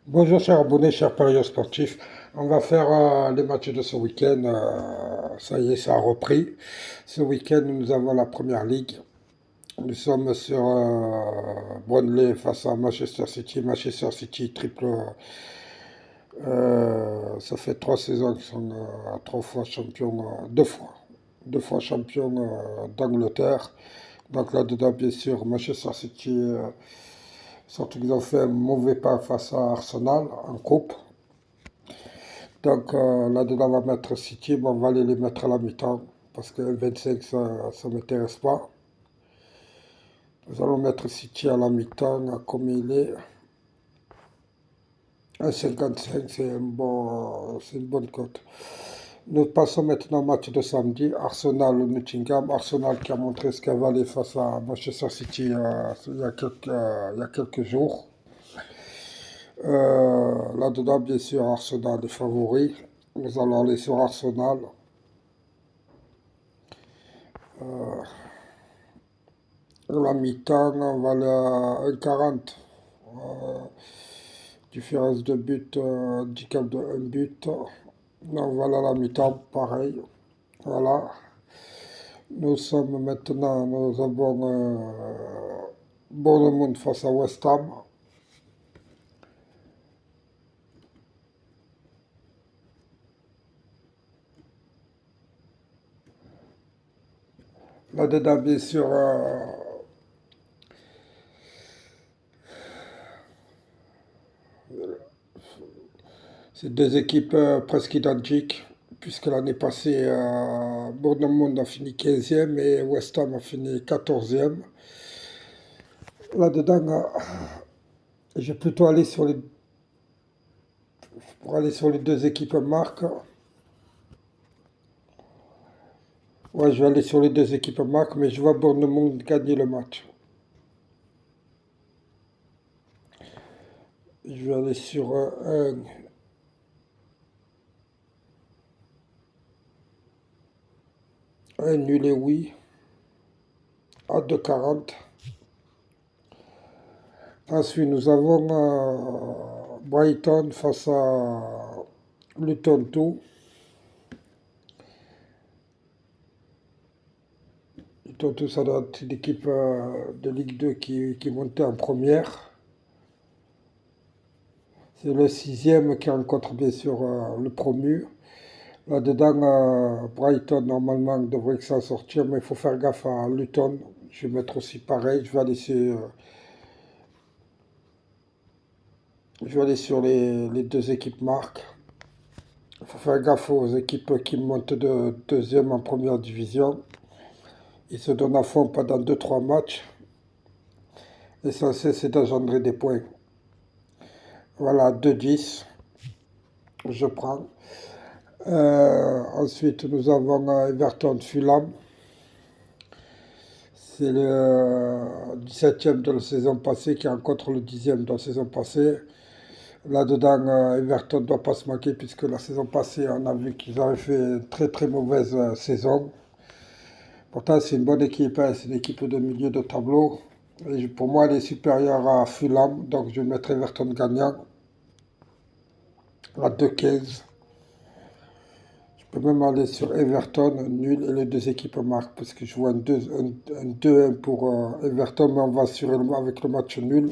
Bonjour chers abonnés, chers parieurs sportifs. On va faire les matchs de ce week-end. Ça y est, ça a repris. Ce week-end, nous avons la Première Ligue. Nous sommes sur Burnley face à Manchester City. Manchester City triple. Ça fait 3 saisons qu'ils sont 3 fois champions, 2 fois. 2 fois champions d'Angleterre. Donc là-dedans, bien sûr, Manchester City, surtout qu'ils ont fait un mauvais pas face à Arsenal en coupe. Donc là-dedans, on va mettre City, mais on va aller les mettre à la mi-temps, parce que 25, ça ne m'intéresse pas. Nous allons mettre City à la mi-temps, comme il est. 1,55, c'est une bonne cote. Nous passons maintenant au match de samedi, Arsenal-Nottingham. Arsenal qui a montré ce qu'elle valait face à Manchester City il y a quelques jours. Là-dedans, bien sûr, Arsenal est favori. Nous allons aller sur Arsenal. La mi-temps, on va aller à 1,40. Euh, Différence de but, handicap de 1 but. On va aller à la mi-temps, pareil. Voilà. Nous avons Bournemouth face à West Ham. Là-dedans, bien sûr, c'est deux équipes presque identiques, puisque l'année passée, Bournemouth a fini 15e et West Ham a fini 14e. Là-dedans, je vais plutôt aller pour aller sur les deux équipes marques. Ouais, je vais aller sur les deux équipes marques, mais je vois Bournemouth gagner le match. Je vais aller sur un nul et oui, à 2,40. Ensuite, nous avons Brighton face à Luton Town. Luton Town, ça doit être l'équipe de Ligue 2 qui montait en première. C'est le sixième qui rencontre bien sûr le promu. Là-dedans, Brighton, normalement, devrait s'en sortir, mais il faut faire gaffe à Luton. Je vais mettre aussi pareil. Je vais aller sur les deux équipes marques. Il faut faire gaffe aux équipes qui montent de deuxième en première division. Ils se donnent à fond pendant 2 3 matchs. L'essentiel, c'est d'engendrer des points. Voilà, 2-10, je prends. Ensuite, nous avons Everton-Fulham. C'est le 17e de la saison passée qui rencontre le 10e de la saison passée. Là-dedans, Everton ne doit pas se manquer puisque la saison passée, on a vu qu'ils avaient fait une très très mauvaise saison. Pourtant, c'est une bonne équipe, hein, c'est une équipe de milieu de tableau. Et pour moi, elle est supérieure à Fulham, donc je mettrai Everton gagnant à 2,15. Je peux même aller sur Everton, nul, et les deux équipes marquent, parce que je vois un 2-1 pour Everton, mais on va assurer avec le match nul.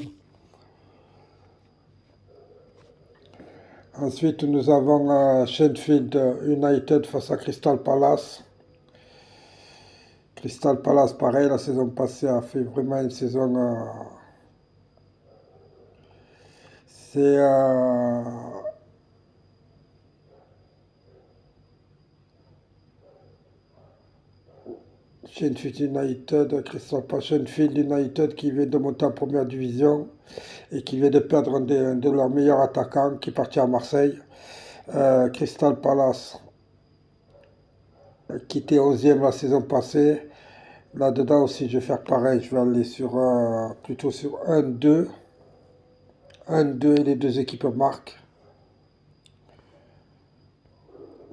Ensuite, nous avons Sheffield United face à Crystal Palace. Crystal Palace, pareil, la saison passée a fait vraiment une saison. C'est Sheffield United, Crystal Palace, Sheffield United qui vient de monter en première division et qui vient de perdre un de leurs meilleurs attaquants qui est parti à Marseille. Crystal Palace qui était 11e la saison passée. Là-dedans aussi, je vais faire pareil. Je vais aller plutôt sur 1-2. 1-2 et les deux équipes marquent.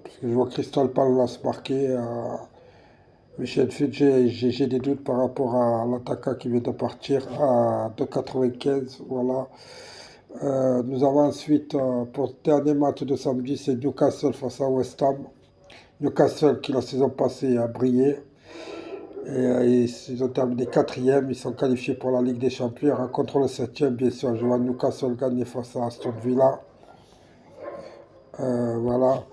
Parce que je vois Crystal Palace marquer. Michel Fitch, j'ai des doutes par rapport à l'attaquant qui vient de partir à 2,95. Voilà. Nous avons ensuite, pour le dernier match de samedi, c'est Newcastle face à West Ham. Newcastle qui la saison passée a brillé. Ils ont terminé quatrième, ils sont qualifiés pour la Ligue des Champions. Ils rencontrent le septième, bien sûr. Je vois Newcastle gagner face à Aston Villa. Voilà.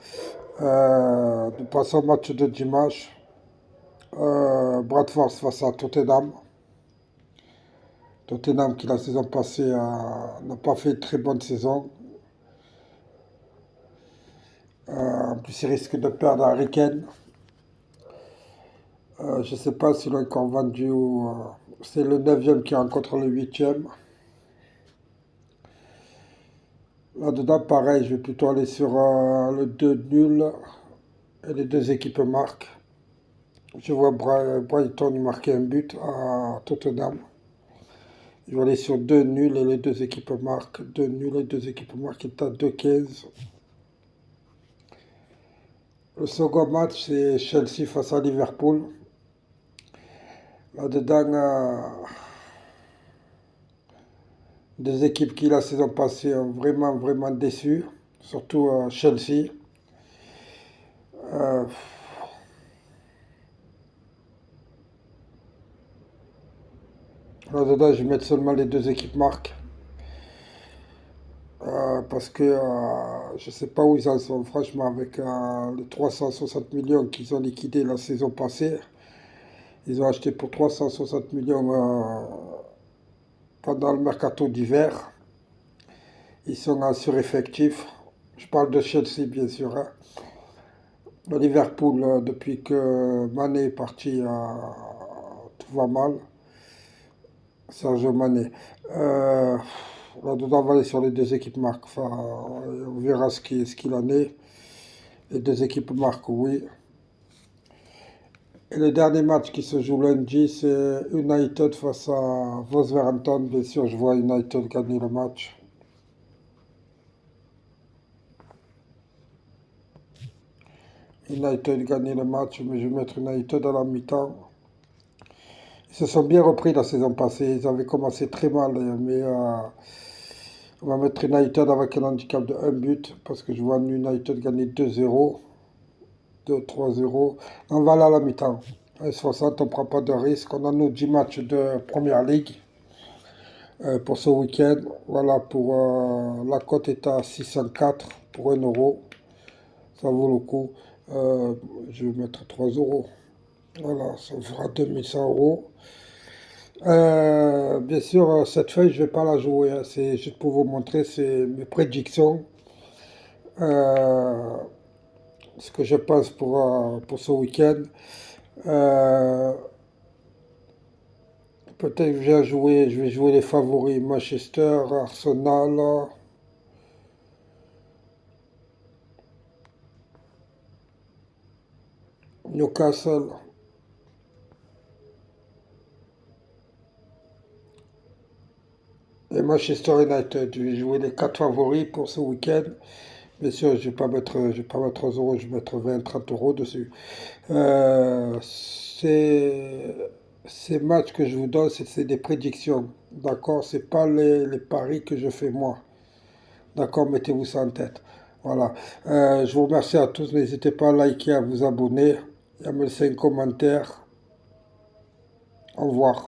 Nous passons au match de dimanche. Bradford face à Tottenham. Tottenham qui la saison passée n'a pas fait une très bonne saison. En plus, ils risquent de perdre Harry Kane. Je ne sais pas s'ils l'ont encore vendu ou... c'est le neuvième qui rencontre le huitième. Là-dedans, pareil, je vais plutôt aller sur le 2 nul et les deux équipes marquent. Je vois Brighton marquer un but à Tottenham. Je vais aller sur 2 nuls et les deux équipes marquent. 2 nuls et deux équipes marquent, il est à 2,15. Le second match, c'est Chelsea face à Liverpool. Là-dedans, des équipes qui, la saison passée, ont vraiment, vraiment déçu. Surtout Chelsea. Euh, Là-dedans, je vais mettre seulement les deux équipes marquent. Parce que je ne sais pas où ils en sont, franchement, avec les 360 millions qu'ils ont liquidés la saison passée. Ils ont acheté pour 360 millions pendant le mercato d'hiver. Ils sont en sureffectif. Je parle de Chelsea, bien sûr, hein. Le Liverpool, depuis que Mané est parti, tout va mal. Sergio Mané. Là-dedans, on va aller sur les deux équipes marques. Enfin, on verra ce qu'il en est. Les deux équipes marquent, oui. Et le dernier match qui se joue lundi, c'est United face à Wolverhampton. Bien sûr, je vois United gagner le match. United gagner le match, mais je vais mettre United à la mi-temps. Ils se sont bien repris la saison passée. Ils avaient commencé très mal, mais on va mettre United avec un handicap de 1 but parce que je vois United gagner 2-0, 2-3-0. On va aller à la mi-temps. À 60, on ne prend pas de risque. On a nos 10 matchs de Première Ligue pour ce week-end. Voilà, pour la cote est à 604 pour 1 euro. Ça vaut le coup. Euh, je vais mettre 3 euros. Voilà, ça fera 2100 euros. Bien sûr, cette feuille, je ne vais pas la jouer, hein. C'est juste pour vous montrer c'est mes prédictions. Euh, Ce que je pense pour ce week-end. Euh, Peut-être que je vais jouer les favoris Manchester, Arsenal, Newcastle et Manchester United. Je vais jouer les quatre favoris pour ce week-end. Bien sûr, je vais pas mettre 3 euros, je vais mettre 20, 30 euros dessus. Ces matchs que je vous donne, c'est des prédictions. D'accord? C'est pas les paris que je fais moi. D'accord? Mettez-vous ça en tête. Voilà. Je vous remercie à tous. N'hésitez pas à liker, à vous abonner et à me laisser un commentaire. Au revoir.